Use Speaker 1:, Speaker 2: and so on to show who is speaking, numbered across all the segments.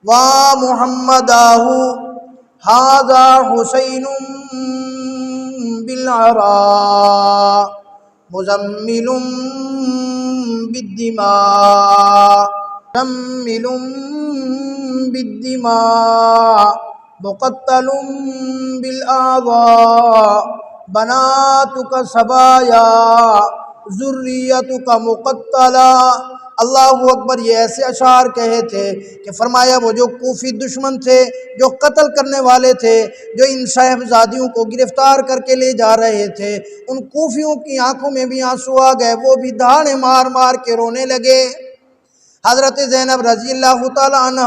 Speaker 1: وا محمداہ ھذا حسین بالعراء مزمل بالدماء مزمل بالدماء مقتل بالاعضاء بناتک سبایا ذریتک مقتلا۔ اللہ اکبر۔ یہ ایسے اشعار کہے تھے کہ فرمایا وہ جو کوفی دشمن تھے، جو قتل کرنے والے تھے، جو ان صاحبزادیوں کو گرفتار کر کے لے جا رہے تھے، ان کوفیوں کی آنکھوں میں بھی آنسو آ گئے، وہ بھی دھاڑے مار مار کے رونے لگے۔ حضرت زینب رضی اللہ تعالی عنہ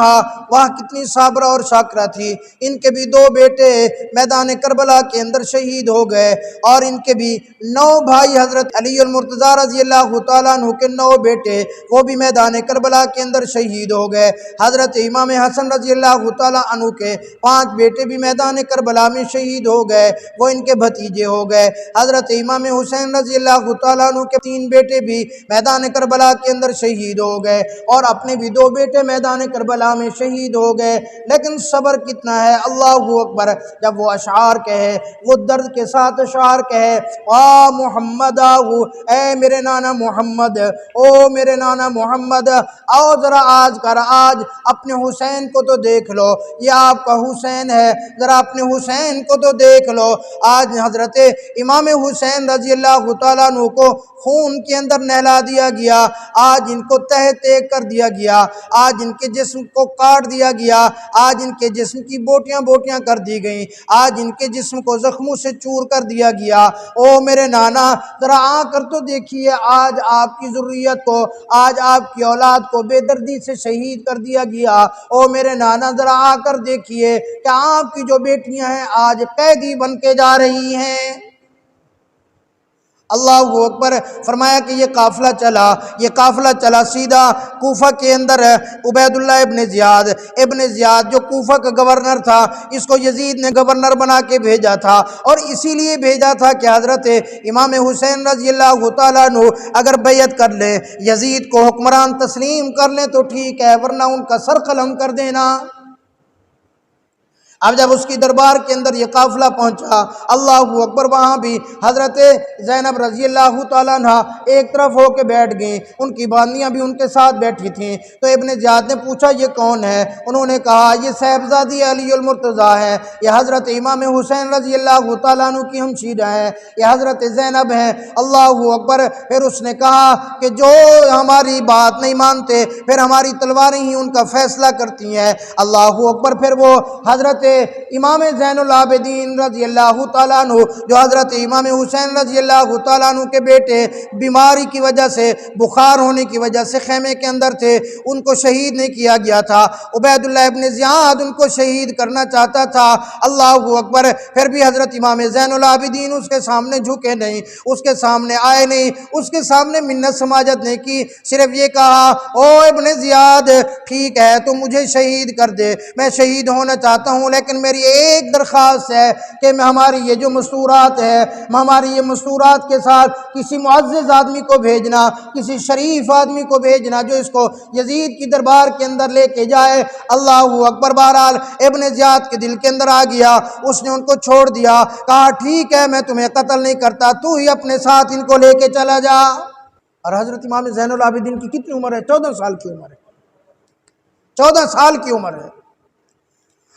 Speaker 1: وہاں کتنی صابرہ اور شاکرہ تھی، ان کے بھی 2 بیٹے میدان کربلا کے اندر شہید ہو گئے، اور ان کے بھی 9 بھائی حضرت علی المرتضیٰ رضی اللہ تعالیٰ عنہ کے 9 بیٹے وہ بھی میدان کربلا کے اندر شہید ہو گئے۔ حضرت امام حسن رضی اللہ تعالیٰ عنہ کے 5 بیٹے بھی میدان کربلا میں شہید ہو گئے، وہ ان کے بھتیجے ہو گئے۔ حضرت امام حسین رضی اللہ تعالیٰ عنہ کے 3 بیٹے بھی میدان کربلا کے اندر شہید ہو گئے، اور اپنے بھی 2 بیٹے میدان کربلا میں شہید ہو گئے۔ لیکن صبر کتنا ہے، اللہ اکبر۔ جب وہ اشعار کہے، وہ درد کے ساتھ اشعار کہے، آ محمد آہو، اے میرے نانا محمد، او میرے نانا محمد، آؤ ذرا آج کر آج اپنے حسین کو تو دیکھ لو، یہ آپ کا حسین ہے، ذرا اپنے حسین کو تو دیکھ لو۔ آج حضرت امام حسین رضی اللہ تعالیٰ عنہ کو خون کے اندر نہلا دیا گیا، آج ان کو تہ تہ کر دیا گیا، آج ان کے جسم کو کاٹ دیا گیا، آج ان کے جسم کی بوٹیاں بوٹیاں کر دی گئیں، آج ان کے جسم کو زخموں سے چور کر دیا گیا۔ او میرے نانا ذرا آ کر تو دیکھیے، آج آپ کی ذریت کو، آج آپ کی اولاد کو بے دردی سے شہید کر دیا گیا۔ او میرے نانا ذرا آ کر دیکھیے کہ آپ کی جو بیٹیاں ہیں آج قیدی بن کے جا رہی ہیں۔ اللہ اکبر۔ فرمایا کہ یہ قافلہ چلا سیدھا کوفہ کے اندر۔ عبید اللہ ابن زیاد جو کوفہ کا گورنر تھا، اس کو یزید نے گورنر بنا کے بھیجا تھا، اور اسی لیے بھیجا تھا کہ حضرت امام حسین رضی اللہ تعالیٰ عنہ اگر بیعت کر لیں، یزید کو حکمران تسلیم کر لیں تو ٹھیک ہے، ورنہ ان کا سر قلم کر دینا۔ اب جب اس کی دربار کے اندر یہ قافلہ پہنچا، اللہ اکبر، وہاں بھی حضرت زینب رضی اللہ تعالیٰ عنہ ایک طرف ہو کے بیٹھ گئیں، ان کی باندیاں بھی ان کے ساتھ بیٹھی تھیں۔ تو ابن زیاد نے پوچھا یہ کون ہے؟ انہوں نے کہا یہ صاحبزادی علی المرتضیٰ ہے، یہ حضرت امام حسین رضی اللہ تعالیٰ عنہ کی ہمشیرہ ہے، یہ حضرت زینب ہیں۔ اللہ اکبر۔ پھر اس نے کہا کہ جو ہماری بات نہیں مانتے، پھر ہماری تلواریں ہی ان کا فیصلہ کرتی ہیں۔ اللہ اکبر۔ پھر وہ حضرت امام زین العابدین رضی اللہ تعالیٰ عنہ، جو حضرت امام حسین رضی اللہ تعالیٰ عنہ کے بیٹے بیماری کی وجہ سے، بخار ہونے کی وجہ سے خیمے کے اندر تھے، ان کو شہید نہیں کیا گیا تھا، عبید اللہ ابن زیاد ان کو شہید کرنا چاہتا تھا۔ اللہ اکبر۔ پھر بھی حضرت امام زین العابدین اس کے سامنے جھکے نہیں، اس کے سامنے آئے نہیں، اس کے سامنے منت سماجت نہیں کی، صرف یہ کہا او ابن زیاد ٹھیک ہے تو مجھے شہید کر دے، میں شہید ہونا چاہتا ہوں، لیکن میری ایک درخواست ہے کہ میں ہماری یہ جو مستورات ہے، ہماری یہ مستورات کے ساتھ کسی معزز آدمی کو بھیجنا، کسی شریف آدمی کو بھیجنا جو اس کو یزید کی دربار کے اندر لے کے جائے۔ اللہ اکبر۔ بہرحال ابن زیاد کے دل کے اندر آ گیا، اس نے ان کو چھوڑ دیا، کہا ٹھیک ہے میں تمہیں قتل نہیں کرتا، تو ہی اپنے ساتھ ان کو لے کے چلا جا۔ اور حضرت امام زین العابدین کی کتنی عمر ہے؟ 14 سال کی عمر ہے، 14 سال کی عمر ہے۔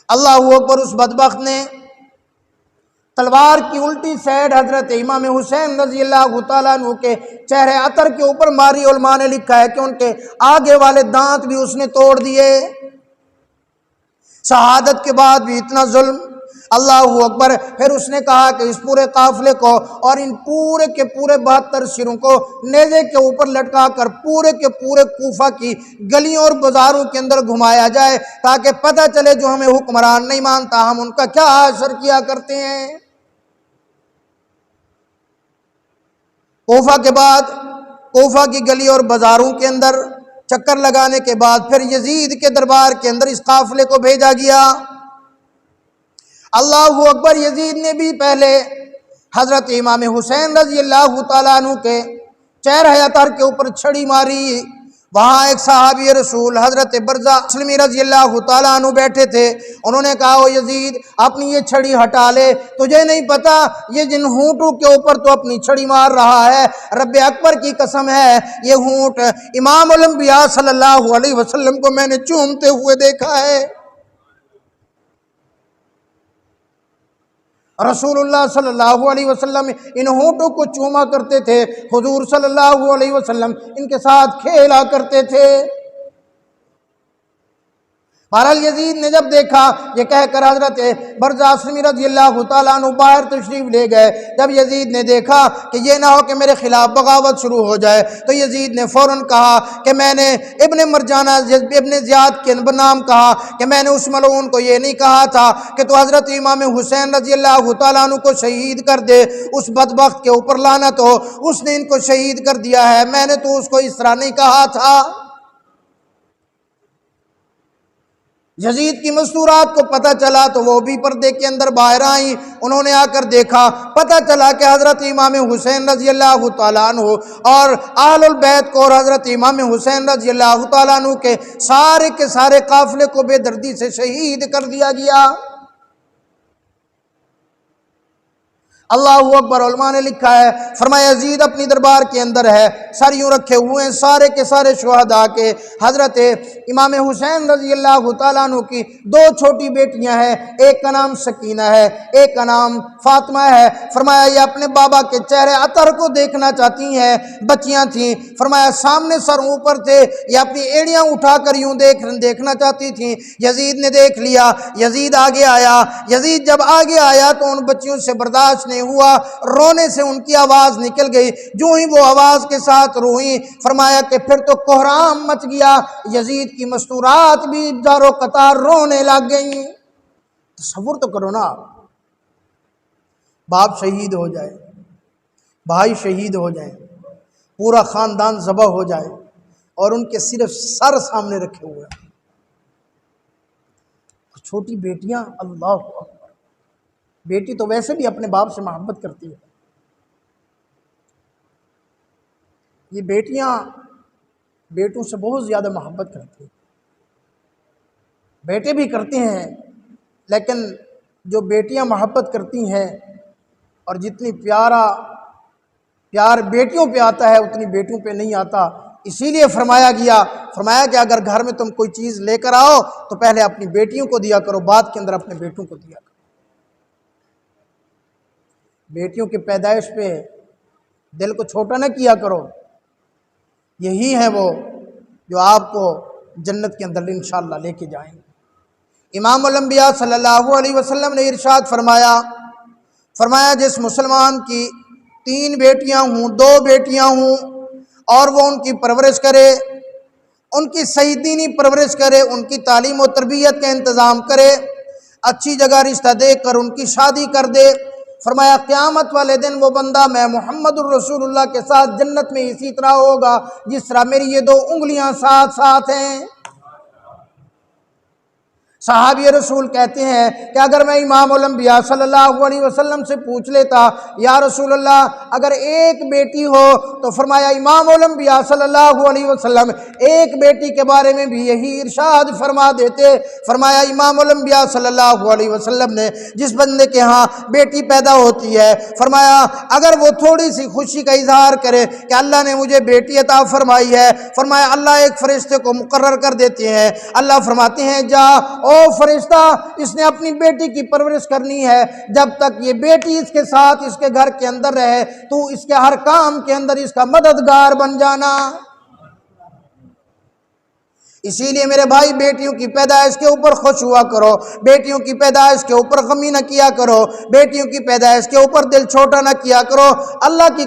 Speaker 1: اللہ اکبر۔ اس بدبخت نے تلوار کی الٹی سائڈ حضرت امام حسین رضی اللہ تعالیٰ عنہ کے چہرے عطر کے اوپر ماری۔ علماء نے لکھا ہے کہ ان کے آگے والے دانت بھی اس نے توڑ دیے۔ شہادت کے بعد بھی اتنا ظلم۔ اللہ اکبر۔ پھر اس نے کہا کہ اس پورے قافلے کو اور ان پورے کے پورے 72 سروں کو نیزے کے اوپر لٹکا کر پورے کے پورے کوفہ کی گلیوں اور بازاروں کے اندر گھمایا جائے، تاکہ پتہ چلے جو ہمیں حکمران نہیں مانتا ہم ان کا کیا اثر کیا کرتے ہیں۔ کوفہ کے بعد کوفہ کی گلی اور بازاروں کے اندر چکر لگانے کے بعد پھر یزید کے دربار کے اندر اس قافلے کو بھیجا گیا۔ اللہ اکبر۔ یزید نے بھی پہلے حضرت امام حسین رضی اللہ تعالیٰ عنہ کے چہرہ عطر کے اوپر چھڑی ماری، وہاں ایک صحابی رسول حضرت برزہ اسلمی رضی اللہ تعالیٰ عنہ بیٹھے تھے. انہوں نے کہا او یزید اپنی یہ چھڑی ہٹا لے، تجھے نہیں پتا یہ جن ہونٹوں کے اوپر تو اپنی چھڑی مار رہا ہے، رب اکبر کی قسم ہے یہ ہونٹ امام الانبیاء صلی اللہ علیہ وسلم کو میں نے چومتے ہوئے دیکھا ہے. رسول اللہ صلی اللہ علیہ وسلم ان ہونٹوں کو چوما کرتے تھے، حضور صلی اللہ علیہ وسلم ان کے ساتھ کھیلا کرتے تھے. بہرحال یزید نے جب دیکھا یہ کہہ کر حضرت برزہ اسلمی رضی اللہ تعالیٰ عنہ باہر تشریف لے گئے. جب یزید نے دیکھا کہ یہ نہ ہو کہ میرے خلاف بغاوت شروع ہو جائے تو یزید نے فوراً کہا کہ میں نے ابن مرجانہ ابن زیاد کے نام کہا کہ میں نے اس ملعون کو یہ نہیں کہا تھا کہ تو حضرت امام حسین رضی اللہ تعالیٰ عنہ کو شہید کر دے، اس بدبخت کے اوپر لعنت ہو، اس نے ان کو شہید کر دیا ہے، میں نے تو اس کو اس طرح نہیں کہا تھا. یزید کی مستورات کو پتہ چلا تو وہ بھی پردے کے اندر باہر آئیں. انہوں نے آ کر دیکھا، پتہ چلا کہ حضرت امام حسین رضی اللہ تعالیٰ عنہ اور اہل البیت کو اور حضرت امام حسین رضی اللہ تعالیٰ عنہ کے سارے قافلے کو بے دردی سے شہید کر دیا گیا. اللہ اکبر. علماء نے لکھا ہے، فرمایا یزید اپنی دربار کے اندر ہے، سر یوں رکھے ہوئے ہیں سارے کے سارے شہداء کے. حضرت امام حسین رضی اللہ تعالیٰ عنہ کی دو چھوٹی بیٹیاں ہیں، ایک کا نام سکینہ ہے، ایک کا نام فاطمہ ہے. فرمایا یہ اپنے بابا کے چہرے عطر کو دیکھنا چاہتی ہیں، بچیاں تھیں. فرمایا سامنے سر اوپر تھے، یہ اپنی ایڑیاں اٹھا کر یوں دیکھنا چاہتی تھیں. یزید نے دیکھ لیا، یزید آگے آیا. یزید جب آگے آیا تو ان بچیوں سے برداشت نہیں ہوا، رونے سے ان کی آواز نکل گئی. جو ہی وہ آواز کے ساتھ روئیں فرمایا کہ پھر تو کوہرام مچ گیا، یزید کی مستورات بھی دار و قطار رونے لگ گئیں. تصور تو کرو نا، باپ شہید ہو جائے، بھائی شہید ہو جائیں، پورا خاندان ذبح ہو جائے اور ان کے صرف سر سامنے رکھے ہوئے ہیں. چھوٹی بیٹیاں، اللہ اکبر. بیٹی تو ویسے بھی اپنے باپ سے محبت کرتی ہے، یہ بیٹیاں بیٹوں سے بہت زیادہ محبت کرتی ہیں. بیٹے بھی کرتے ہیں لیکن جو بیٹیاں محبت کرتی ہیں اور جتنی پیار بیٹیوں پہ آتا ہے اتنی بیٹوں پہ نہیں آتا. اسی لیے فرمایا کہ اگر گھر میں تم کوئی چیز لے کر آؤ تو پہلے اپنی بیٹیوں کو دیا کرو، بعد کے اندر اپنے بیٹوں کو دیا کرو. بیٹیوں کی پیدائش پہ دل کو چھوٹا نہ کیا کرو، یہی ہیں وہ جو آپ کو جنت کے اندر انشاءاللہ لے کے جائیں گے. امام الانبیاء صلی اللہ علیہ وسلم نے ارشاد فرمایا جس مسلمان کی 3 بیٹیاں ہوں، 2 بیٹیاں ہوں اور وہ ان کی پرورش کرے، ان کی صحیح دینی پرورش کرے، ان کی تعلیم و تربیت کا انتظام کرے، اچھی جگہ رشتہ دے کر ان کی شادی کر دے. فرمایا قیامت والے دن وہ بندہ میں محمد الرسول اللہ کے ساتھ جنت میں اسی طرح ہوگا جس طرح میری یہ 2 انگلیاں ساتھ ہیں. صحابی رسول کہتے ہیں کہ اگر میں امام الانبیاء صلی اللہ علیہ وسلم سے پوچھ لیتا یا رسول اللہ اگر ایک بیٹی ہو تو فرمایا امام الانبیاء صلی اللہ علیہ وسلم ایک بیٹی کے بارے میں بھی یہی ارشاد فرما دیتے. فرمایا امام الانبیاء صلی اللہ علیہ وسلم نے جس بندے کے ہاں بیٹی پیدا ہوتی ہے فرمایا اگر وہ تھوڑی سی خوشی کا اظہار کرے کہ اللہ نے مجھے بیٹی عطا فرمائی ہے، فرمایا اللہ ایک فرشتے کو مقرر کر دیتے ہیں. اللہ فرماتے ہیں جا او فرشتہ اس نے اپنی بیٹی کی پرورش کرنی ہے، جب تک یہ بیٹی اس کے ساتھ اس کے گھر کے اندر رہے تو اس کے ہر کام کے اندر اس کا مددگار بن جانا. اسی لیے میرے بھائی بیٹیوں کی پیدائش کے اوپر خوش ہوا کرو، بیٹیوں کی پیدائش کے اوپر غمی نہ کیا کرو، بیٹیوں کی پیدائش کے اوپر دل چھوٹا نہ کیا کرو. اللہ کی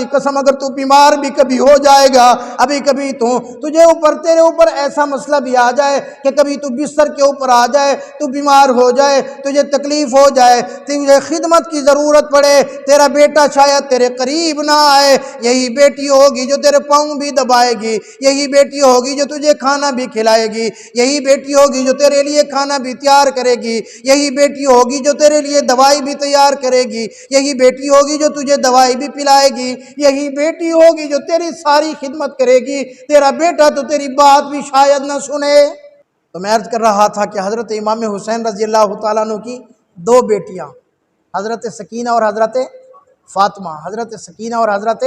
Speaker 1: قسم اگر تو بیمار بھی کبھی ہو جائے گا، ابھی کبھی تیرے اوپر ایسا مسئلہ بھی آ جائے کہ کبھی تو بستر کے اوپر آ جائے، تو بیمار ہو جائے، تجھے تکلیف ہو جائے، تجھے خدمت کی ضرورت پڑے، تیرا بیٹا شاید تیرے قریب نہ آئے، یہی بیٹی ہوگی جو تیرے پاؤں بھی دبائے گی، یہی بیٹی ہوگی جو تجھے تجھے کھانا بھی کھلائے گی، یہی بیٹی ہوگی جو تیرے لیے کھانا بھی تیار کرے گی، یہی بیٹی ہوگی جو تیرے لیے دوائی بھی تیار کرے گی، یہی بیٹی ہوگی جو تجھے دوائی بھی پلائے گی، یہی بیٹی ہوگی جو تیری ساری خدمت کرے گی۔ تیرا بیٹا تو تیری بات بھی شاید نہ سنے۔ تو میں عرض کر رہا تھا کہ حضرت امام حسین رضی اللہ تعالیٰ عنہ کی دو بیٹیاں، حضرت سکینہ اور حضرت فاطمہ، حضرت سکینہ اور حضرت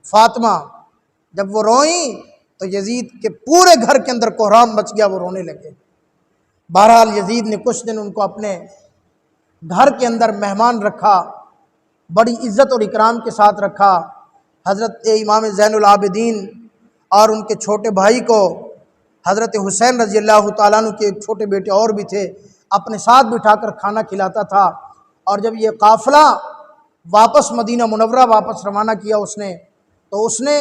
Speaker 1: فاطمہ جب وہ روئیں تو یزید کے پورے گھر کے اندر کوہرام مچ گیا، وہ رونے لگے۔ بہرحال یزید نے کچھ دن ان کو اپنے گھر کے اندر مہمان رکھا، بڑی عزت اور اکرام کے ساتھ رکھا۔ حضرت امام زین العابدین اور ان کے چھوٹے بھائی کو، حضرت حسین رضی اللہ تعالیٰ عنہ کے ایک چھوٹے بیٹے اور بھی تھے، اپنے ساتھ بٹھا کر کھانا کھلاتا تھا۔ اور جب یہ قافلہ واپس مدینہ منورہ واپس روانہ کیا تو اس نے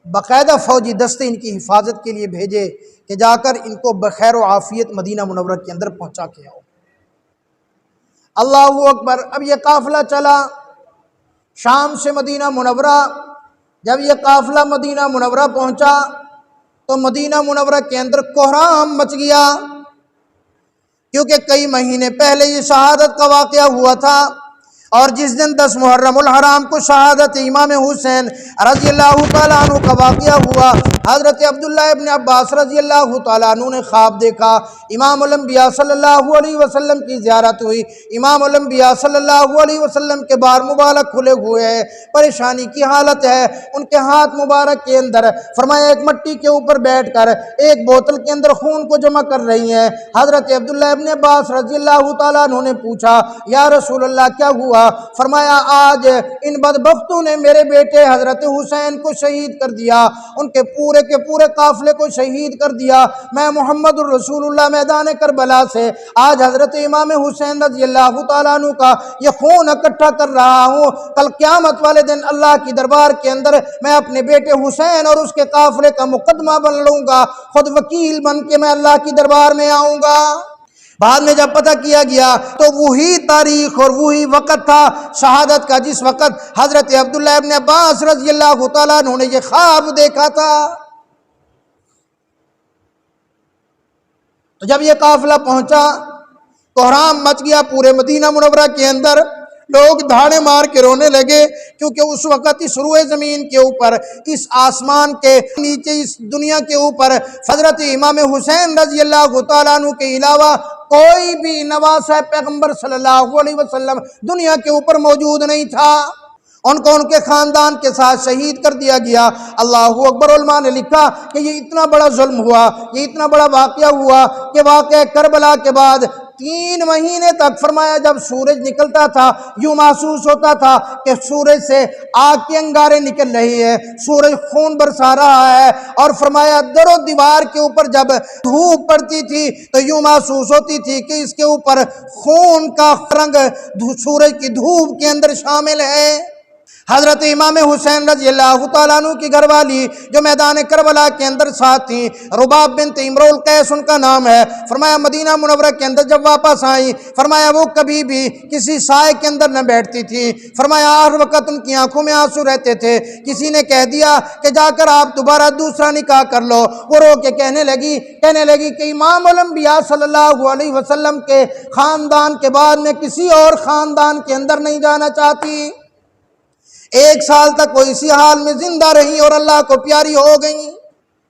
Speaker 1: باقاعدہ فوجی دستے ان کی حفاظت کے لیے بھیجے کہ جا کر ان کو بخیر و عافیت مدینہ منورہ کے اندر پہنچا کے آؤ۔ اللہ اکبر۔ اب یہ قافلہ چلا شام سے مدینہ منورہ۔ جب یہ قافلہ مدینہ منورہ پہنچا تو مدینہ منورہ کے اندر کوہرام مچ گیا، کیونکہ کئی مہینے پہلے یہ شہادت کا واقعہ ہوا تھا، اور جس دن 10 محرم الحرام کو شہادت امام حسین رضی اللہ تعالیٰ عنہ کا واقعہ ہوا، حضرت عبداللہ ابن عباس رضی اللہ تعالیٰ عنہ نے خواب دیکھا، امام الانبیاء صلی اللہ علیہ وسلم کی زیارت ہوئی، امام الانبیاء صلی اللہ علیہ وسلم کے بار مبارک کھلے ہوئے ہیں، پریشانی کی حالت ہے، ان کے ہاتھ مبارک کے اندر فرمایا ایک مٹی کے اوپر بیٹھ کر ایک بوتل کے اندر خون کو جمع کر رہی ہیں۔ حضرت عبداللہ ابن عباس رضی اللہ تعالیٰ عنہ نے پوچھا یا رسول اللہ کیا ہوا؟ فرمایا آج ان بدبختوں نے میرے بیٹے حضرت حسین کو شہید کر دیا، ان کے پورے قافلے کو شہید کر دیا۔ میں محمد الرسول اللہ میدان کربلا سے آج حضرت امام حسین رضی اللہ تعالیٰ عنہ کا یہ خون اکٹھا کر رہا ہوں، کل قیامت والے دن اللہ کی دربار کے اندر میں اپنے بیٹے حسین اور اس کے قافلے کا مقدمہ بن لوں گا، خود وکیل بن کے میں اللہ کی دربار میں آؤں گا۔ بعد میں جب پتہ کیا گیا تو وہی تاریخ اور وہی وقت تھا شہادت کا جس وقت حضرت عبداللہ ابن عباس رضی اللہ تعالیٰ عنہ نے یہ خواب دیکھا تھا۔ تو جب یہ قافلہ پہنچا کوہرام مچ گیا پورے مدینہ منورہ کے اندر، لوگ دھاڑے مار کے رونے لگے، کیونکہ اس وقت اس روئے زمین کے اوپر، اس آسمان کے نیچے، اس دنیا کے اوپر حضرت امام حسین رضی اللہ تعالیٰ عنہ کے علاوہ کوئی بھی نواسہ پیغمبر صلی اللہ علیہ وسلم دنیا کے اوپر موجود نہیں تھا۔ ان کو ان کے خاندان کے ساتھ شہید کر دیا گیا۔ اللہ اکبر۔ علماء نے لکھا کہ یہ اتنا بڑا ظلم ہوا، یہ اتنا بڑا واقعہ ہوا کہ واقعہ کربلا کے بعد 3 مہینے تک فرمایا جب سورج نکلتا تھا یوں محسوس ہوتا تھا کہ سورج سے آگ کے انگارے نکل رہی ہے، سورج خون برسا رہا ہے، اور فرمایا در و دیوار کے اوپر جب دھوپ پڑتی تھی تو یوں محسوس ہوتی تھی کہ اس کے اوپر خون کا رنگ سورج کی دھوپ کے اندر شامل ہے۔ حضرت امام حسین رضی اللہ تعالیٰ عنہ کی گھر والی جو میدان کربلا کے اندر ساتھ تھیں، رباب بنت امرؤ القیس ان کا نام ہے، فرمایا مدینہ منورہ کے اندر جب واپس آئیں فرمایا وہ کبھی بھی کسی سائے کے اندر نہ بیٹھتی تھی، فرمایا ہر وقت ان کی آنکھوں میں آنسو رہتے تھے۔ کسی نے کہہ دیا کہ جا کر آپ دوبارہ دوسرا نکاح کر لو، وہ رو کے کہنے لگی کہ امام الانبیاء صلی اللہ علیہ وسلم کے خاندان کے بعد میں کسی اور خاندان کے اندر نہیں جانا چاہتی۔ 1 سال تک وہ اسی حال میں زندہ رہی اور اللہ کو پیاری ہو گئیں۔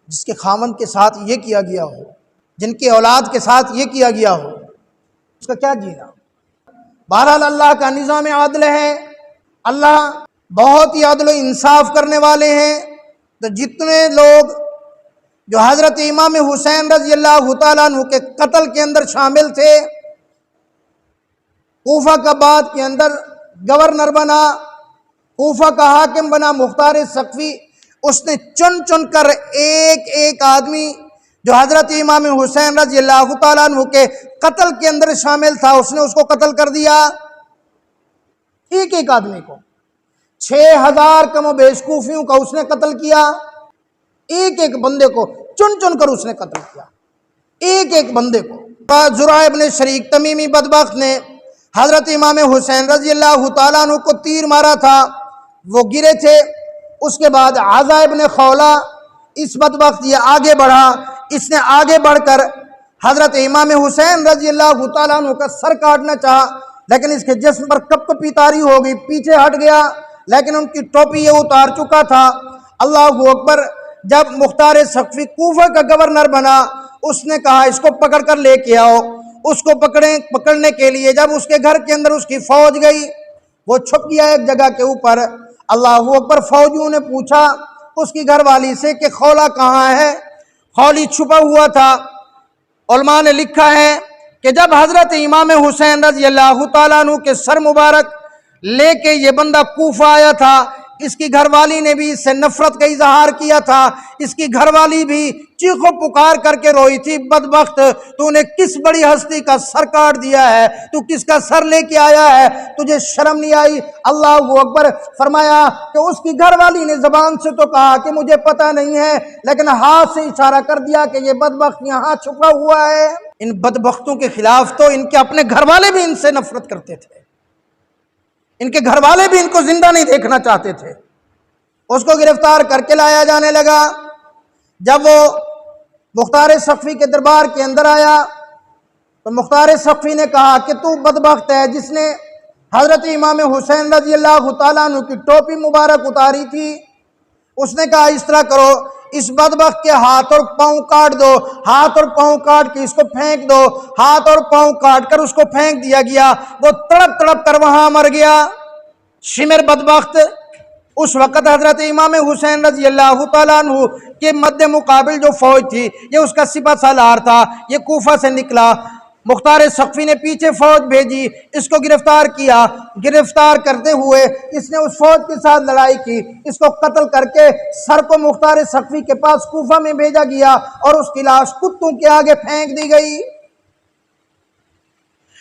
Speaker 1: جس کے خاوند کے ساتھ یہ کیا گیا ہو، جن کے اولاد کے ساتھ یہ کیا گیا ہو، اس کا کیا جینا۔ بہرحال اللہ کا نظام عادل ہے، اللہ بہت ہی عدل و انصاف کرنے والے ہیں۔ تو جتنے لوگ جو حضرت امام حسین رضی اللہ تعالیٰ عنہ کے قتل کے اندر شامل تھے، کوفہ کا بعد کے اندر گورنر بنا، کوفہ کا حاکم بنا مختار ثقفی، اس نے چن کر ایک آدمی جو حضرت امام حسین رضی اللہ تعالیٰ عنہ کے قتل کے اندر شامل تھا، اس نے اس کو قتل کر دیا۔ ایک آدمی کو 6000 کم و بیش کوفیوں کا اس نے قتل کیا، ایک بندے کو چن کر اس نے قتل کیا، ایک بندے کو۔ زرع ابن شریک تمیمی بدبخت نے حضرت امام حسین رضی اللہ تعالیٰ عنہ کو تیر مارا تھا، وہ گرے تھے۔ اس کے بعد عزا ابن خولہ، اس بدبخت یہ آگے بڑھا، اس نے آگے بڑھ کر حضرت امام حسین رضی اللہ تعالیٰ عنہ کا سر کاٹنا چاہا، لیکن اس کے جسم پر کپ کپی طاری ہو گئی، پیچھے ہٹ گیا، لیکن ان کی ٹوپی یہ اتار چکا تھا۔ اللہ اکبر۔ جب مختار ثقفی کوفہ کا گورنر بنا، اس نے کہا اس کو پکڑ کر لے کے آؤ۔ اس کو پکڑنے کے لیے جب اس کے گھر کے اندر اس کی فوج گئی، وہ چھپ گیا ایک جگہ کے اوپر۔ اللہ اکبر۔ فوجیوں نے پوچھا اس کی گھر والی سے کہ خولا کہاں ہے؟ خولی چھپا ہوا تھا۔ علماء نے لکھا ہے کہ جب حضرت امام حسین رضی اللہ تعالیٰ عنہ کے سر مبارک لے کے یہ بندہ کوفہ آیا تھا، اس کی گھر والی نے بھی اس سے نفرت کا اظہار کیا تھا۔ اس کی گھر والی بھی چیخو پکار کر کے روئی تھی، بدبخت تو نے کس بڑی ہستی کا سر کاٹ دیا ہے، تو کس کا سر لے کے آیا ہے، تجھے شرم نہیں آئی؟ اللہ اکبر۔ فرمایا کہ اس کی گھر والی نے زبان سے تو کہا کہ مجھے پتہ نہیں ہے، لیکن ہاتھ سے اشارہ کر دیا کہ یہ بدبخت یہاں چھپا ہوا ہے۔ ان بدبختوں کے خلاف تو ان کے اپنے گھر والے بھی ان سے نفرت کرتے تھے، ان کے گھر والے بھی ان کو زندہ نہیں دیکھنا چاہتے تھے۔ اس کو گرفتار کر کے لایا جانے لگا۔ جب وہ مختار ثقفی کے دربار کے اندر آیا تو مختار ثقفی نے کہا کہ تو بدبخت ہے جس نے حضرت امام حسین رضی اللہ تعالیٰ عنہ کی ٹوپی مبارک اتاری تھی۔ اس نے کہا اس طرح کرو، اس بدبخت کے ہاتھ اور پاؤں کاٹ دو، ہاتھ اور پاؤں کاٹ کے اس کو پھینک دو۔ ہاتھ اور پاؤں کاٹ کر اس کو پھینک دیا گیا، وہ تڑپ تڑپ کر وہاں مر گیا۔ شمر بدبخت۔ اس وقت حضرت امام حسین رضی اللہ تعالیٰ عنہ کے مد مقابل جو فوج تھی، یہ اس کا سپہ سالار تھا، یہ کوفہ سے نکلا۔ مختار ثقفی نے پیچھے فوج بھیجی، اس کو گرفتار کیا۔ گرفتار کرتے ہوئے اس نے اس فوج کے ساتھ لڑائی کی، اس کو قتل کر کے سر کو مختار ثقفی کے پاس کوفہ میں بھیجا گیا اور اس کی لاش کتوں کے آگے پھینک دی گئی۔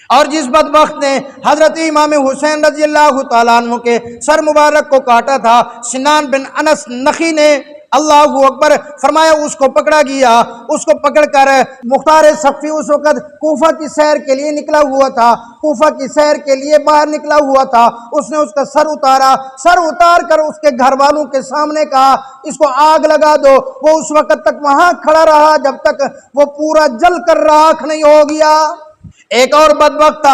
Speaker 1: اور جس بدبخت نے حضرت امام حسین رضی اللہ تعالیٰ عنہ کے سر مبارک کو کاٹا تھا، سنان بن انس نخی نے، اللہ اکبر، فرمایا اس کو پکڑا گیا۔ اس کو پکڑ کر مختار ثقفی اس وقت کوفہ کی سیر کے لیے نکلا ہوا تھا، کوفہ کی سیر کے لیے باہر نکلا ہوا تھا۔ اس نے اس کا سر اتارا، سر اتار کر اس کے گھر والوں کے سامنے کہا اس کو آگ لگا دو۔ وہ اس وقت تک وہاں کھڑا رہا جب تک وہ پورا جل کر راکھ نہیں ہو گیا۔ ایک اور بدبخت تھا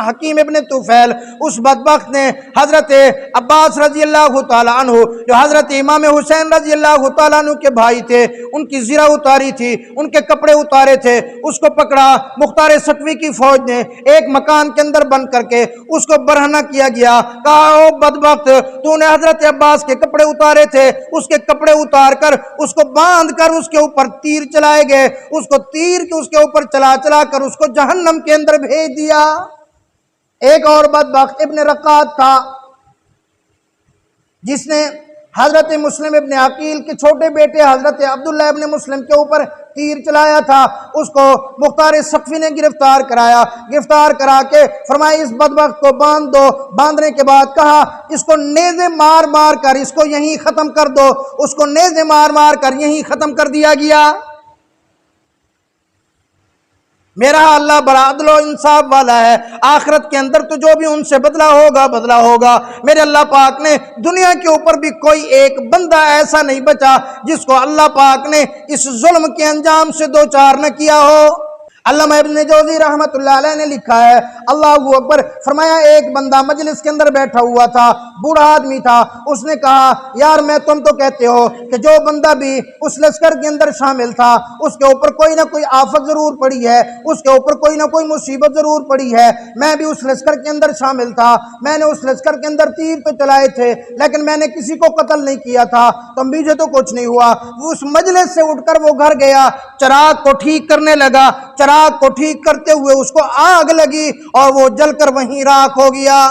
Speaker 1: حکیم ابن طفیل۔ اس بدبخت نے حضرت عباس رضی اللہ تعالیٰ عنہ جو حضرت امام حسین رضی اللہ تعالیٰ عنہ کے بھائی تھے، ان کی زرہ اتاری تھی، ان کے کپڑے اتارے تھے، اس کو پکڑا۔ مختار ثقفی کی فوج نے ایک مکان کے اندر بند کر کے اس کو برہنہ کیا گیا۔ کہا او بدبخت، تو نے حضرت عباس کے کپڑے اتارے تھے، اس کے کپڑے اتار کر اس کو باندھ کر اس کے اوپر تیر چلائے گئے، اس کو تیر کے اس کے اوپر چلا چلا کر اس کو جہنم کے اندر بھیج دیا۔ ایک اور بدبخت ابن رقات تھا جس نے حضرت مسلم ابن عقیل کے چھوٹے بیٹے حضرت عبداللہ ابن مسلم کے اوپر تیر چلایا تھا۔ اس کو مختار ثقفی نے گرفتار کرایا، گرفتار کرا کے فرمایا اس بدبخت کو باندھ دو۔ باندھنے کے بعد کہا اس کو نیزے مار مار کر اس کو یہیں ختم کر دو۔ اس کو نیزے مار مار کر یہیں ختم کر دیا گیا۔ میرا اللہ بڑا عدل و انصاف والا ہے، آخرت کے اندر تو جو بھی ان سے بدلہ ہوگا بدلہ ہوگا۔ میرے اللہ پاک نے دنیا کے اوپر بھی کوئی ایک بندہ ایسا نہیں بچا جس کو اللہ پاک نے اس ظلم کے انجام سے دوچار نہ کیا ہو۔ علامہ ابن جوزی رحمت اللہ علیہ نے لکھا ہے، اللہ اکبر، فرمایا ایک بندہ مجلس کے اندر بیٹھا ہوا تھا، بوڑھا آدمی تھا۔ اس نے کہا یار میں تم تو کہتے ہو کہ جو بندہ بھی اس لشکر کے اندر شامل تھا اس کے اوپر کوئی نہ کوئی آفت ضرور پڑی ہے، اس کے اوپر کوئی نہ کوئی مصیبت ضرور پڑی ہے۔ میں بھی اس لشکر کے اندر شامل تھا، میں نے اس لشکر کے اندر تیر تو چلائے تھے لیکن میں نے کسی کو قتل نہیں کیا تھا، تو مجھے تو کچھ نہیں ہوا۔ وہ اس مجلس سے اٹھ کر وہ گھر گیا، چراغ کو ٹھیک کرنے لگا، چراغ کو ٹھیک کرتے ہوئے اس کو آگ لگی اور وہ جل کر وہیں راکھ ہو گیا۔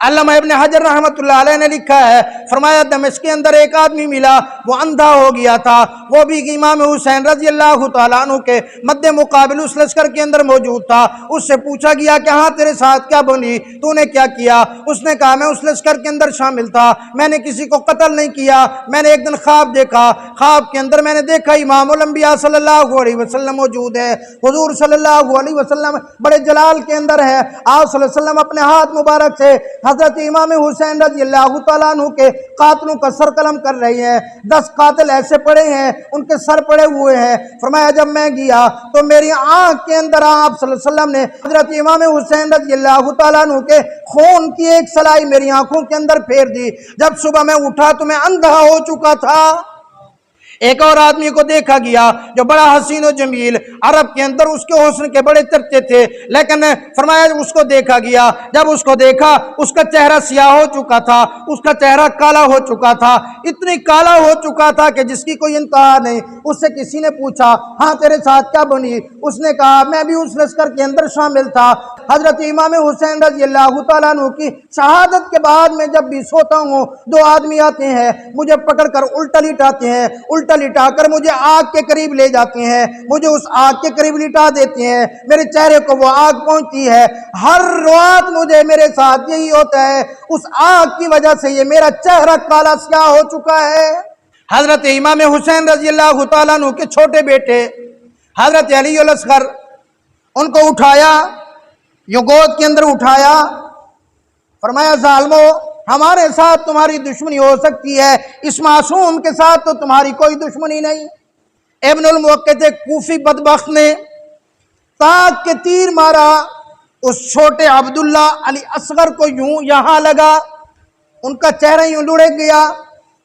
Speaker 1: علامہ ابن حجر رحمت اللہ علیہ نے لکھا ہے، فرمایا دمشق کے اندر ایک آدمی ملا، وہ اندھا ہو گیا تھا، وہ بھی امام حسین رضی اللہ تعالیٰ عنہ کے مد مقابل اس لشکر کے اندر موجود تھا۔ اس سے پوچھا گیا کہ ہاں تیرے ساتھ کیا بنی، تو نے کیا کیا؟ اس نے کہا میں اس لشکر کے اندر شامل تھا، میں نے کسی کو قتل نہیں کیا، میں نے ایک دن خواب دیکھا، خواب کے اندر میں نے دیکھا امام الانبیاء صلی اللہ علیہ وسلم موجود ہے، حضور صلی اللہ علیہ وسلم بڑے جلال کے اندر ہے، آپ صلی اللہ علیہ وسلم اپنے ہاتھ مبارک سے حضرت امام حسین رضی اللہ تعالیٰ عنہ کے قاتلوں کا سر قلم کر رہی ہیں. 10 قاتل ایسے پڑے ہیں, ان کے سر پڑے ہوئے ہیں. فرمایا جب میں گیا تو میری آنکھ کے اندر آپ صلی اللہ علیہ وسلم نے حضرت امام حسین رضی اللہ تعالیٰ عنہ کے خون کی ایک سلائی میری آنکھوں کے اندر پھیر دی. جب صبح میں اٹھا تو میں اندھا ہو چکا تھا. ایک اور آدمی کو دیکھا گیا جو بڑا حسین و جمیل, عرب کے اندر اس کے حسن کے بڑے چرچے تھے, لیکن فرمایا جب اس کو دیکھا گیا, جب اس کو دیکھا اس کا چہرہ سیاہ ہو چکا تھا, اس کا چہرہ کالا ہو چکا تھا, اتنی کالا ہو چکا تھا کہ جس کی کوئی انتہا نہیں. اس سے کسی نے پوچھا ہاں تیرے ساتھ کیا بنی؟ اس نے کہا میں بھی اس لشکر کے اندر شامل تھا. حضرت امام حسین رضی اللہ تعالیٰ عنہ کی شہادت کے بعد میں جب بھی سوتا ہوں 2 آدمی آتے ہیں, مجھے پکڑ کر الٹا لٹاتے ہیں, الٹا لٹا کر مجھے آگ کے قریب لے جاتے ہیں, مجھے اس آگ کے قریب لٹا دیتے ہیں, میرے چہرے کو وہ آگ پہنچتی ہے. ہر رات مجھے میرے ساتھ یہی ہوتا ہے, اس آگ کی وجہ سے یہ میرا چہرہ کالا سیاہ ہو چکا ہے. حضرت امام حسین رضی اللہ تعالیٰ عنہ کے چھوٹے بیٹے حضرت علی الاصغر, ان کو اٹھایا, یہ گود کے اندر اٹھایا, فرمایا ظالمو ہمارے ساتھ تمہاری دشمنی ہو سکتی ہے, اس معصوم کے ساتھ تو تمہاری کوئی دشمنی نہیں. ابن الموقت کوفی بدبخت نے تاک کے تیر مارا, اس چھوٹے عبداللہ علی اصغر کو یوں یہاں لگا, ان کا چہرہ یوں لڑک گیا.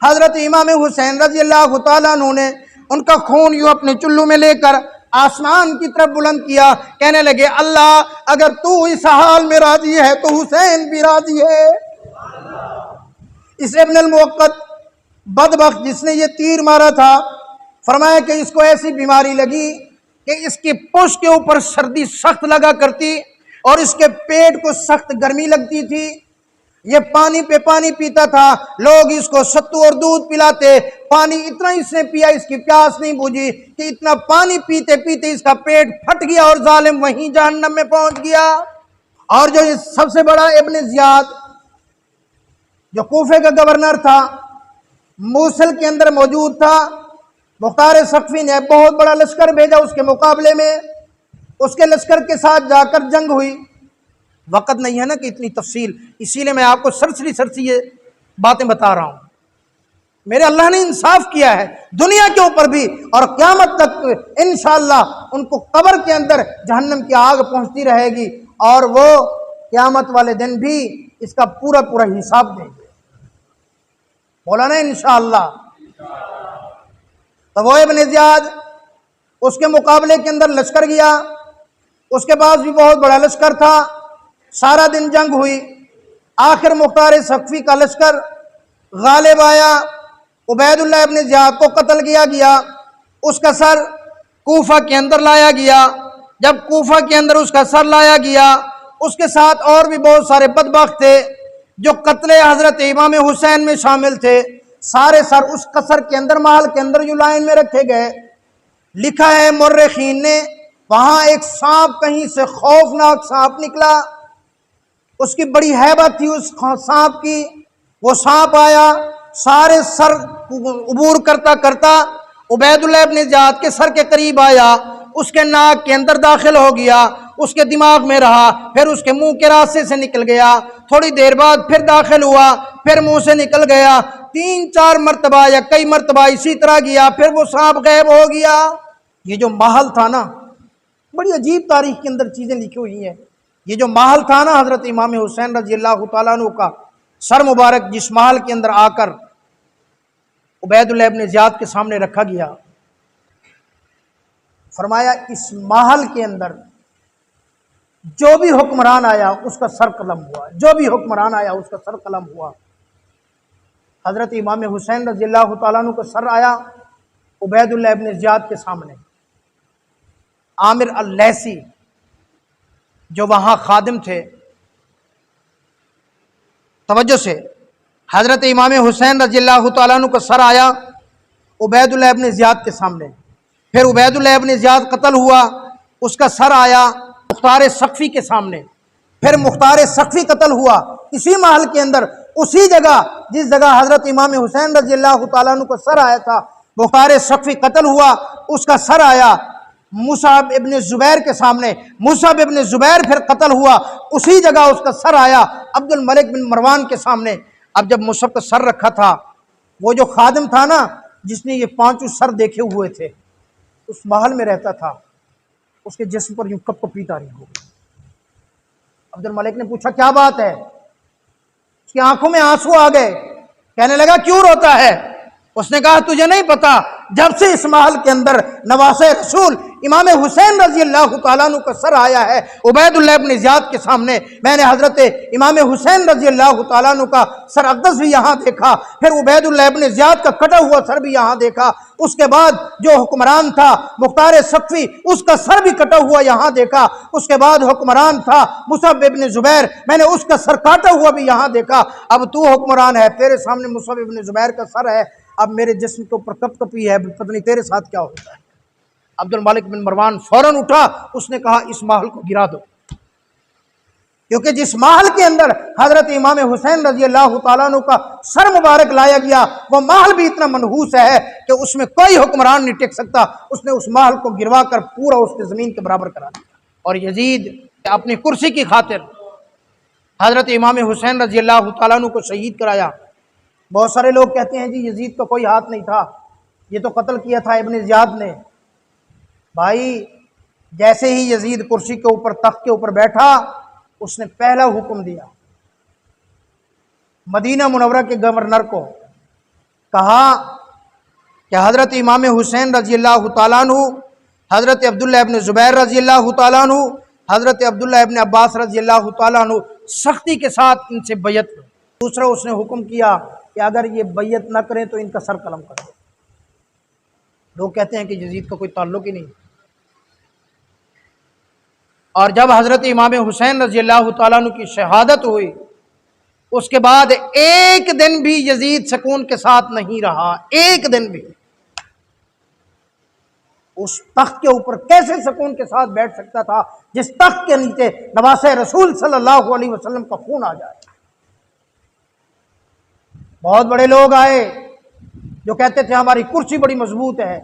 Speaker 1: حضرت امام حسین رضی اللہ تعالیٰ عنہ نے ان کا خون یوں اپنے چلو میں لے کر آسمان کی طرف بلند کیا, کہنے لگے اللہ اگر تو اس حال میں راضی ہے تو حسین بھی راضی ہے. اس ابن الموقت بدبخت جس نے یہ تیر مارا تھا, فرمایا کہ اس کو ایسی بیماری لگی کہ اس کی پشت کے اوپر سردی سخت لگا کرتی اور اس کے پیٹ کو سخت گرمی لگتی تھی. یہ پانی پہ پانی پیتا تھا, لوگ اس کو ستو اور دودھ پلاتے, پانی اتنا اس نے پیا اس کی پیاس نہیں بجھی کہ اتنا پانی پیتے پیتے اس کا پیٹ پھٹ گیا اور ظالم وہیں جہنم میں پہنچ گیا. اور جو سب سے بڑا ابن زیاد جو کوفے کا گورنر تھا, موصل کے اندر موجود تھا, مختار ثقفی نے بہت بڑا لشکر بھیجا اس کے مقابلے میں, اس کے لشکر کے ساتھ جا کر جنگ ہوئی. وقت نہیں ہے نا کہ اتنی تفصیل, اسی لیے میں آپ کو سرسری یہ باتیں بتا رہا ہوں. میرے اللہ نے انصاف کیا ہے دنیا کے اوپر بھی, اور قیامت تک انشاءاللہ ان کو قبر کے اندر جہنم کی آگ پہنچتی رہے گی, اور وہ قیامت والے دن بھی اس کا پورا حساب دیں گے. بولا نا انشاءاللہ. تو وہ ابن زیاد اس کے مقابلے کے اندر لشکر گیا, اس کے پاس بھی بہت بڑا لشکر تھا, سارا دن جنگ ہوئی. آخر مختار ثقفی کا لشکر غالب آیا, عبید اللہ ابن زیاد کو قتل کیا گیا, اس کا سر کوفہ کے اندر لایا گیا. جب کوفہ کے اندر اس کا سر لایا گیا, اس کے ساتھ اور بھی بہت سارے بدبخت تھے جو قتل حضرت امام حسین میں شامل تھے. سارے سر اس قصر کے اندر, محل کے اندر جو لائن میں رکھے گئے. لکھا ہے مورخین نے وہاں ایک سانپ کہیں سے خوفناک سانپ نکلا, اس کی بڑی ہیبت تھی اس سانپ کی. وہ سانپ آیا, سارے سر عبور کرتا کرتا عبید اللہ ابن زیاد کے سر کے قریب آیا, اس کے ناک کے اندر داخل ہو گیا, اس کے دماغ میں رہا, پھر اس کے منہ کے راستے سے نکل گیا, تھوڑی دیر بعد پھر داخل ہوا, پھر منہ سے نکل گیا, 3-4 مرتبہ یا کئی مرتبہ اسی طرح گیا, پھر وہ سانپ غائب ہو گیا. یہ جو محل تھا نا, بڑی عجیب تاریخ کے اندر چیزیں لکھی ہوئی ہیں. یہ جو محل تھا نا حضرت امام حسین رضی اللہ تعالیٰ عنہ کا, سر مبارک جس محل کے اندر آ کر عبید اللہ ابن زیاد کے سامنے رکھا گیا, فرمایا اس محل کے اندر جو بھی حکمران آیا اس کا سر قلم ہوا, جو بھی حکمران آیا اس کا سر قلم ہوا. حضرت امام حسین رضی اللہ تعالیٰ عنہ کا سر آیا عبید اللہ ابن زیاد کے سامنے. عامر اللیثی جو وہاں خادم تھے, توجہ سے, حضرت امام حسین رضی اللہ تعالیٰ عنہ کا سر آیا عبید اللہ ابن زیاد کے سامنے. پھر عبید اللہ ابن زیاد قتل ہوا, اس کا سر آیا مختار ثقفی کے سامنے. پھر مختار ثقفی قتل ہوا اسی محل کے اندر, اسی جگہ جس جگہ حضرت امام حسین رضی اللہ تعالیٰ عنہ کا سر آیا تھا. مختار ثقفی قتل ہوا, اس کا سر آیا مصعب ابن زبیر کے سامنے، مصعب ابن زبیر پھر قتل ہوا، اسی جگہ اس کا سر آیا عبد الملک بن مروان کے سامنے۔ اب جب مصعب کا سر رکھا تھا، وہ جو خادم تھا نا جس نے یہ پانچوں سر دیکھے ہوئے تھے، اس محل میں رہتا تھا، اس کے جسم پر یوں کپ کپی تاری ہو گئی۔ عبد الملک نے پوچھا کیا بات ہے؟ اس کی آنکھوں میں آنسو آ گئے، کہنے لگا کیوں روتا ہے؟ اس نے کہا تجھے نہیں پتا، جب سے اس محل کے اندر نواسہ رسول امام حسین رضی اللہ تعالیٰ عنہ کا سر آیا ہے عبید اللہ ابن زیاد کے سامنے، میں نے حضرت امام حسین رضی اللہ تعالیٰ عنہ کا سر اقدس بھی یہاں دیکھا، پھر عبید اللہ ابن زیاد کا کٹا ہوا سر بھی یہاں دیکھا، اس کے بعد جو حکمران تھا مختار سقفی، اس کا سر بھی کٹا ہوا یہاں دیکھا، اس کے بعد حکمران تھا مصعب ابن زبیر، میں نے اس کا سر کاٹا ہوا بھی یہاں دیکھا، اب تو حکمران ہے، تیرے سامنے مصعب ابن زبیر کا سر ہے، اب میرے جسم کے اوپر کپ کپی ہے، پتہ نہیں تیرے ساتھ کیا ہوتا ہے۔ عبد الملک بن مروان فوراً اٹھا، اس نے کہا اس محل کو گرا دو، کیونکہ جس محل کے اندر حضرت امام حسین رضی اللہ تعالیٰ عنہ کا سر مبارک لایا گیا، وہ محل بھی اتنا منحوس ہے کہ اس میں کوئی حکمران نہیں ٹک سکتا، اس نے اس محل کو گروا کر پورا اس کے زمین کے برابر کرا دیا۔ اور یزید اپنی کرسی کی خاطر حضرت امام حسین رضی اللہ تعالیٰ عنہ کو شہید کرایا۔ بہت سارے لوگ کہتے ہیں جی یزید کا کوئی ہاتھ نہیں تھا، یہ تو قتل کیا تھا ابن زیاد نے۔ بھائی جیسے ہی یزید کرسی کے اوپر تخت کے اوپر بیٹھا، اس نے پہلا حکم دیا مدینہ منورہ کے گورنر کو، کہا کہ حضرت امام حسین رضی اللہ تعالیٰ عنہ، حضرت عبداللہ ابن زبیر رضی اللہ تعالیٰ عنہ، حضرت عبداللہ ابن عباس رضی اللہ تعالیٰ عنہ سختی کے ساتھ ان سے بیعت لو۔ دوسرا اس نے حکم کیا کہ اگر یہ بیعت نہ کریں تو ان کا سر قلم کر دو۔ لوگ کہتے ہیں کہ یزید کا کوئی تعلق ہی نہیں۔ اور جب حضرت امام حسین رضی اللہ تعالیٰ عنہ کی شہادت ہوئی، اس کے بعد ایک دن بھی یزید سکون کے ساتھ نہیں رہا، ایک دن بھی۔ اس تخت کے اوپر کیسے سکون کے ساتھ بیٹھ سکتا تھا جس تخت کے نیچے نواسہ رسول صلی اللہ علیہ وسلم کا خون آ جائے؟ بہت بڑے لوگ آئے جو کہتے تھے ہماری کرسی بڑی مضبوط ہے،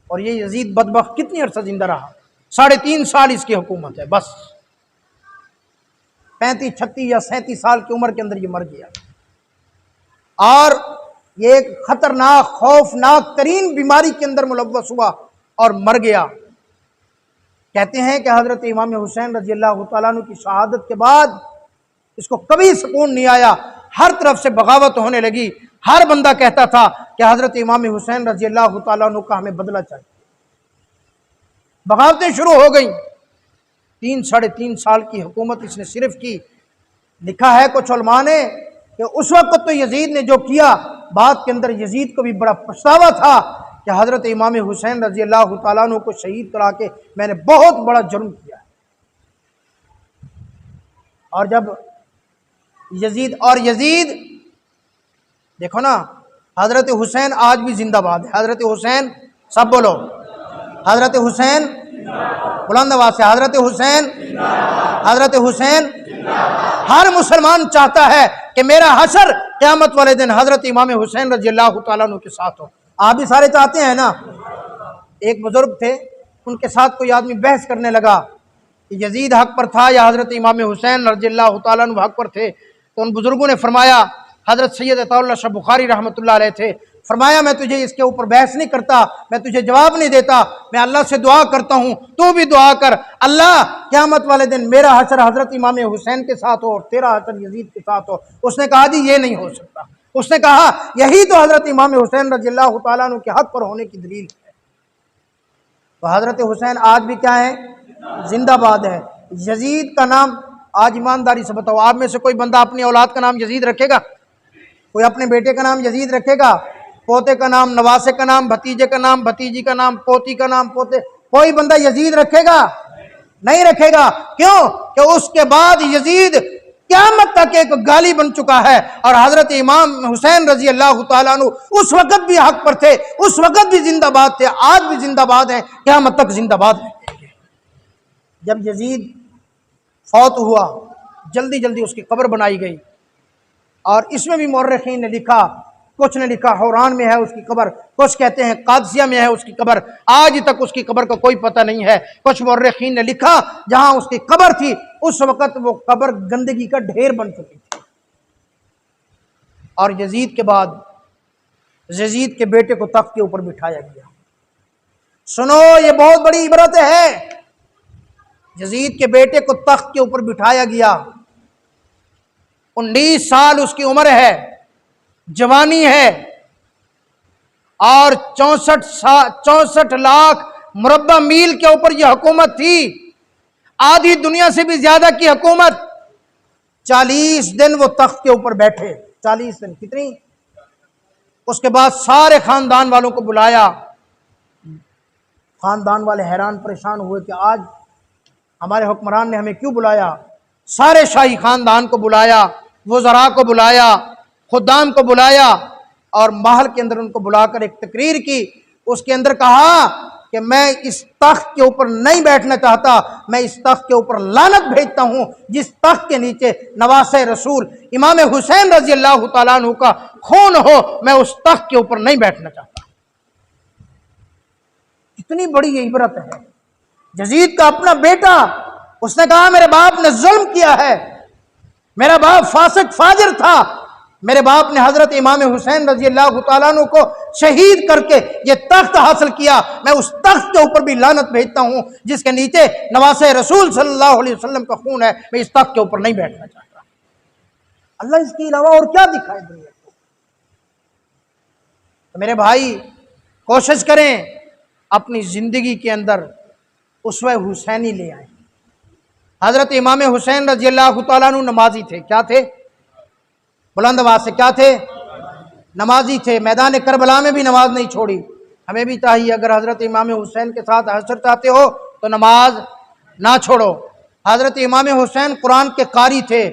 Speaker 1: اور یہ یزید بدبخت کتنی عرصہ زندہ رہا؟ 3.5 سال اس کی حکومت ہے، بس 35 36 یا 37 سال کی عمر کے اندر یہ مر گیا، اور یہ ایک خطرناک خوفناک ترین بیماری کے اندر ملوث ہوا اور مر گیا۔ کہتے ہیں کہ حضرت امام حسین رضی اللہ تعالیٰ عنہ کی شہادت کے بعد اس کو کبھی سکون نہیں آیا، ہر طرف سے بغاوت ہونے لگی، ہر بندہ کہتا تھا کہ حضرت امام حسین رضی اللہ تعالیٰ عنہ کا ہمیں بدلہ چاہیے۔ بغاوتیں شروع ہو گئیں۔ 3 سال کی حکومت اس نے صرف کی۔ لکھا ہے کچھ علماء نے کہ اس وقت تو یزید نے جو کیا، بعد کے اندر یزید کو بھی بڑا پچھتاوا تھا کہ حضرت امام حسین رضی اللہ تعالیٰ عنہ کو شہید کرا کے میں نے بہت بڑا جرم کیا ہے۔ اور جب یزید دیکھو نا، حضرت حسین آج بھی زندہ باد ہے۔ حضرت حسین، سب بولو حضرت حسین، بلند آواز سے حضرت حسین، حضرت حسین۔ ہر مسلمان چاہتا ہے کہ میرا حشر قیامت والے دن حضرت امام حسین رضی اللہ تعالیٰ عنہ کے ساتھ ہو۔ آپ بھی سارے چاہتے ہیں نا۔ ایک بزرگ تھے، ان کے ساتھ کوئی آدمی بحث کرنے لگا کہ یزید حق پر تھا یا حضرت امام حسین رضی اللہ تعالیٰ عنہ حق پر تھے، تو ان بزرگوں نے فرمایا، حضرت سید عطا اللہ شاہ بخاری رحمۃ اللہ علیہ تھے، فرمایا میں تجھے اس کے اوپر بحث نہیں کرتا، میں تجھے جواب نہیں دیتا، میں اللہ سے دعا کرتا ہوں، تو بھی دعا کر، اللہ قیامت والے دن میرا حشر حضرت امام حسین کے ساتھ ہو اور تیرا حشر یزید کے ساتھ ہو۔ اس نے کہا جی یہ نہیں ہو سکتا۔ اس نے کہا یہی تو حضرت امام حسین رضی اللہ تعالیٰ عنہ کے حق پر ہونے کی دلیل ہے۔ تو حضرت حسین آج بھی کیا ہے؟ زندہ باد ہے۔ یزید کا نام آج ایمانداری سے بتاؤ، آپ میں سے کوئی بندہ اپنی اولاد کا نام یزید رکھے گا؟ کوئی اپنے بیٹے کا نام یزید رکھے گا؟ پوتے کا نام، نواسے کا نام، بھتیجے کا نام، بھتیجی کا نام، پوتی کا نام، پوتے، کوئی بندہ یزید رکھے گا؟ نہیں رکھے گا۔ کیوں؟ کہ اس کے بعد یزید قیامت تک ایک گالی بن چکا ہے، اور حضرت امام حسین رضی اللہ تعالیٰ عنہ اس وقت بھی حق پر تھے، اس وقت بھی زندہ باد تھے، آج بھی زندہ باد ہیں، قیامت تک زندہ باد ہیں۔ جب یزید فوت ہوا، جلدی جلدی اس کی قبر بنائی گئی، اور اس میں بھی مورخین نے لکھا کچھ نے لکھا حوران میں ہے اس کی قبر، کچھ کہتے ہیں قادسیہ میں ہے اس کی قبر، آج تک اس کی قبر کا کوئی پتہ نہیں ہے۔ کچھ مورخین نے لکھا جہاں اس کی قبر تھی اس وقت وہ قبر گندگی کا ڈھیر بن چکی تھی۔ اور یزید کے بعد یزید کے بیٹے کو تخت کے اوپر بٹھایا گیا۔ سنو، یہ بہت بڑی عبرت ہے۔ یزید کے بیٹے کو تخت کے اوپر بٹھایا گیا، 19 سال اس کی عمر ہے، جوانی ہے، اور 64 لاکھ مربع میل کے اوپر یہ حکومت تھی، آدھی دنیا سے بھی زیادہ کی حکومت۔ 40 دن وہ تخت کے اوپر بیٹھے، 40 دن، کتنی؟ اس کے بعد سارے خاندان والوں کو بلایا۔ خاندان والے حیران پریشان ہوئے کہ آج ہمارے حکمران نے ہمیں کیوں بلایا؟ سارے شاہی خاندان کو بلایا، وزراء کو بلایا، خدام کو بلایا، اور محل کے اندر ان کو بلا کر ایک تقریر کی۔ اس کے اندر کہا کہ میں اس تخت کے اوپر نہیں بیٹھنا چاہتا، میں اس تخت کے اوپر لعنت بھیجتا ہوں جس تخت کے نیچے نواسہ رسول امام حسین رضی اللہ تعالیٰ عنہ کا خون ہو، میں اس تخت کے اوپر نہیں بیٹھنا چاہتا۔ اتنی بڑی یہ عبرت ہے۔ یزید کا اپنا بیٹا، اس نے کہا میرے باپ نے ظلم کیا ہے، میرا باپ فاسق فاجر تھا، میرے باپ نے حضرت امام حسین رضی اللہ تعالیٰ عنہ کو شہید کر کے یہ تخت حاصل کیا، میں اس تخت کے اوپر بھی لعنت بھیجتا ہوں جس کے نیچے نواسہ رسول صلی اللہ علیہ وسلم کا خون ہے، میں اس تخت کے اوپر نہیں بیٹھنا چاہتا۔ اللہ اس کے علاوہ اور کیا دکھائے دنیا کو؟ تو میرے بھائی کوشش کریں اپنی زندگی کے اندر اسوہ حسینی لے آئیں۔ حضرت امام حسین رضی اللہ تعالیٰ عنہ نمازی تھے، کیا تھے؟ بلند آواز سے کیا تھے؟ نمازی تھے، میدان کربلا میں بھی نماز نہیں چھوڑی۔ ہمیں بھی چاہیے اگر حضرت امام حسین کے ساتھ حشر چاہتے ہو تو نماز نہ چھوڑو۔ حضرت امام حسین قرآن کے قاری تھے،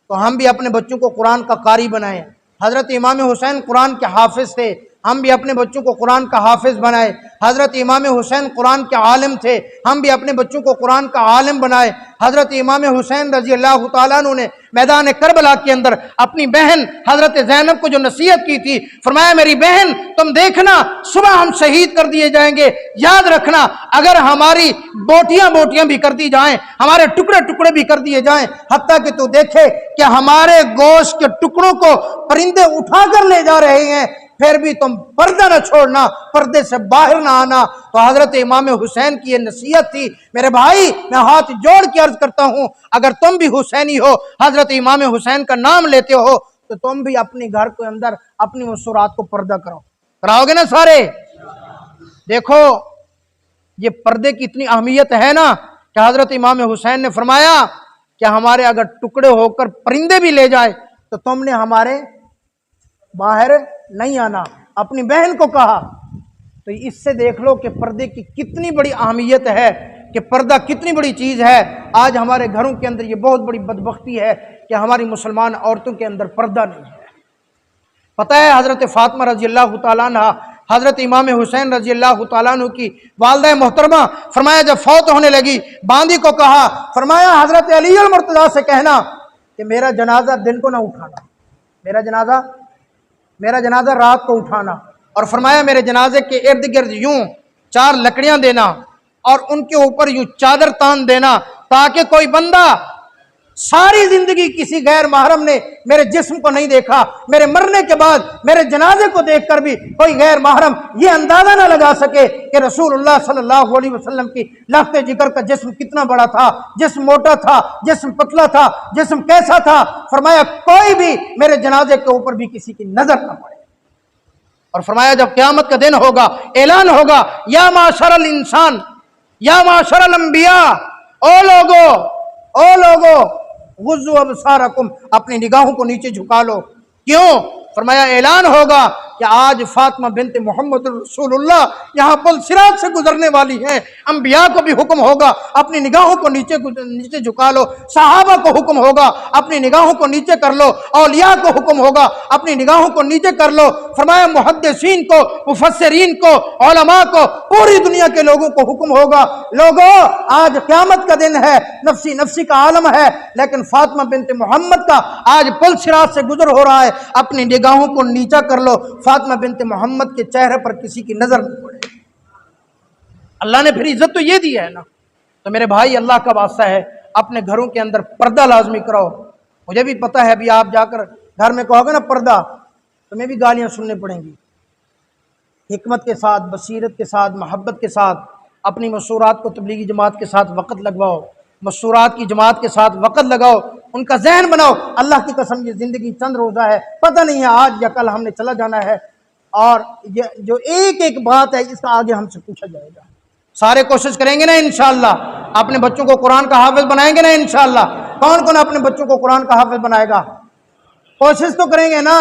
Speaker 1: تو ہم بھی اپنے بچوں کو قرآن کا قاری بنائیں۔ حضرت امام حسین قرآن کے حافظ تھے، ہم بھی اپنے بچوں کو قرآن کا حافظ بنائے۔ حضرت امام حسین قرآن کے عالم تھے، ہم بھی اپنے بچوں کو قرآن کا عالم بنائے۔ حضرت امام حسین رضی اللہ تعالیٰ عنہ نے میدان کربلا کے اندر اپنی بہن حضرت زینب کو جو نصیحت کی تھی، فرمایا میری بہن تم دیکھنا صبح ہم شہید کر دیے جائیں گے، یاد رکھنا اگر ہماری بوٹیاں بھی کر دی جائیں، ہمارے ٹکڑے بھی کر دیے جائیں، حتیٰ کہ تو دیکھے کہ ہمارے گوشت کے ٹکڑوں کو پرندے اٹھا کر لے جا رہے ہیں، پھر بھی تم پردہ نہ چھوڑنا، پردے سے باہر نہ آنا۔ تو حضرت امام حسین کی یہ نصیحت تھی۔ میرے بھائی میں ہاتھ جوڑ کے عرض کرتا ہوں، اگر تم بھی حسینی ہو، حضرت امام حسین کا نام لیتے ہو، تو تم بھی اپنے گھر کے اندر اپنی مسورات کو پردہ کراؤ گے نا سارے؟ دیکھو یہ پردے کی اتنی اہمیت ہے نا کہ حضرت امام حسین نے فرمایا کہ ہمارے اگر ٹکڑے ہو کر پرندے بھی لے جائے تو تم نے ہمارے باہر نہیں آنا، اپنی بہن کو کہا۔ تو اس سے دیکھ لو کہ پردے کی کتنی بڑی اہمیت ہے، کہ پردہ کتنی بڑی چیز ہے۔ آج ہمارے گھروں کے اندر یہ بہت بڑی بدبختی ہے کہ ہماری مسلمان عورتوں کے اندر پردہ نہیں ہے۔ پتہ ہے حضرت فاطمہ رضی اللہ تعالیٰ عنہ، حضرت امام حسین رضی اللہ تعالیٰ عنہ کی والدہ محترمہ، فرمایا جب فوت ہونے لگی باندی کو کہا، فرمایا حضرت علی المرتضیٰ سے کہنا کہ میرا جنازہ دن کو نہ اٹھانا، میرا جنازہ رات کو اٹھانا، اور فرمایا میرے جنازے کے ارد گرد یوں 4 لکڑیاں دینا اور ان کے اوپر یوں چادر تان دینا، تاکہ کوئی بندہ ساری زندگی کسی غیر محرم نے میرے جسم کو نہیں دیکھا، میرے مرنے کے بعد میرے جنازے کو دیکھ کر بھی کوئی غیر محرم یہ اندازہ نہ لگا سکے کہ رسول اللہ صلی اللہ علیہ وسلم کی لخت جگر کا جسم کتنا بڑا تھا، جسم موٹا تھا، جسم پتلا تھا، جسم کیسا تھا۔ فرمایا کوئی بھی میرے جنازے کے اوپر بھی کسی کی نظر نہ پڑے۔ اور فرمایا جب قیامت کا دن ہوگا، اعلان ہوگا، یا معاشر الانسان، یا معاشر الانبیاء، او لوگو غضوا ابصارکم، اپنی نگاہوں کو نیچے جھکا لو۔ کیوں؟ فرمایا اعلان ہوگا کہ آج فاطمہ بنت محمد رسول اللہ یہاں پل صراط سے گزرنے والی ہیں۔ انبیاء کو بھی حکم ہوگا اپنی نگاہوں کو نیچے جھکا لو، صحابہ کو حکم ہوگا اپنی نگاہوں کو نیچے کر لو، اولیاء کو حکم ہوگا اپنی نگاہوں کو نیچے کر لو، فرمایا محدثین کو، مفسرین کو، علماء کو، پوری دنیا کے لوگوں کو حکم ہوگا، لوگوں آج قیامت کا دن ہے، نفسی نفسی کا عالم ہے، لیکن فاطمہ بنت محمد کا آج پل صراط سے گزر ہو رہا ہے، اپنی نگاہوں کو نیچا کر لو، فاطمہ بنت محمد کے چہرے پر کسی کی نظر نہ پڑے۔ اللہ نے پھر عزت تو یہ دی ہے نا، تو میرے بھائی اللہ کا واسطہ ہے اپنے گھروں کے اندر پردہ لازمی کراؤ۔ مجھے بھی پتہ ہے ابھی آپ جا کر گھر میں کہو گے نا پردہ، تمہیں بھی گالیاں سننے پڑیں گی۔ حکمت کے ساتھ، بصیرت کے ساتھ، محبت کے ساتھ اپنی مستورات کو تبلیغی جماعت کے ساتھ وقت لگواؤ، مستورات کی جماعت کے ساتھ وقت لگاؤ، ان کا ذہن بناؤ۔ اللہ کی قسم یہ زندگی چند روزہ ہے، پتہ نہیں ہے آج یا کل ہم نے چلا جانا ہے، اور یہ جو ایک ایک بات ہے اس کا آگے ہم سے پوچھا جائے گا۔ سارے کوشش کریں گے نا انشاءاللہ، اپنے بچوں کو قرآن کا حافظ بنائیں گے نا انشاءاللہ۔ کون کون اپنے بچوں کو قرآن کا حافظ بنائے گا؟ کوشش تو کریں گے نا۔